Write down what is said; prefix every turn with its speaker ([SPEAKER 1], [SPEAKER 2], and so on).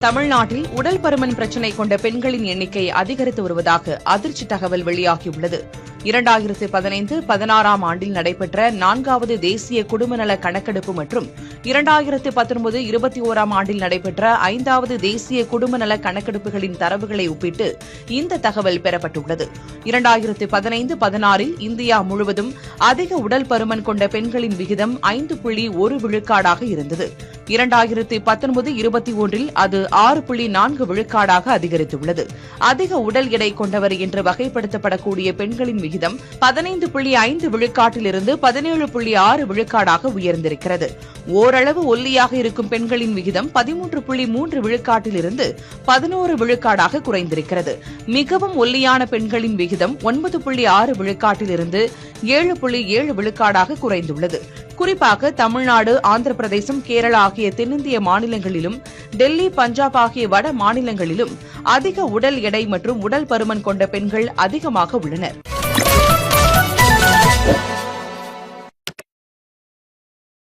[SPEAKER 1] தமிழ்நாட்டில் உடல் பருமன் பிரச்சினை கொண்ட பெண்களின் எண்ணிக்கை அதிகரித்து வருவதாக அதிர்ச்சி தகவல் வெளியாகியுள்ளது. 2015-16 ஆண்டில் நடைபெற்ற 4வது தேசிய குடும்பநல கணக்கெடுப்பு மற்றும் 2019-21 ஆண்டில் நடைபெற்ற 5வது தேசிய குடும்பநல கணக்கெடுப்புகளின் தரவுகளை ஒப்பிட்டு இந்த தகவல் பெறப்பட்டுள்ளது. 2015-16இல் இந்தியா முழுவதும் அதிக உடல் பருமன் கொண்ட பெண்களின் விகிதம் 5.1 விழுக்காடாக இருந்தது. 2019-21இல் அது 6.4 விழுக்காடாக அதிகரித்துள்ளது. அதிக உடல் எடை கொண்டவர் என்று வகைப்படுத்தப்படக்கூடிய பெண்களின் விகிதம் 15.5 விழுக்காட்டிலிருந்து 17.6 விழுக்காடாக உயர்ந்திருக்கிறது. ஓரளவு ஒல்லியாக இருக்கும் பெண்களின் விகிதம் 13.3 விழுக்காட்டிலிருந்து 11 விழுக்காடாக குறைந்திருக்கிறது. மிகவும் ஒல்லியான பெண்களின் விகிதம் 9.6 விழுக்காட்டிலிருந்து 7.7 விழுக்காடாக குறைந்துள்ளது. குறிப்பாக தமிழ்நாடு, ஆந்திர பிரதேசம், கேரளா ஆகிய தென்னிந்திய மாநிலங்களிலும் டெல்லி, பஞ்சாப் ஆகிய வட மாநிலங்களிலும் அதிக உடல் எடை மற்றும் உடல் பருமன் கொண்ட பெண்கள் அதிகமாக உள்ளனர்.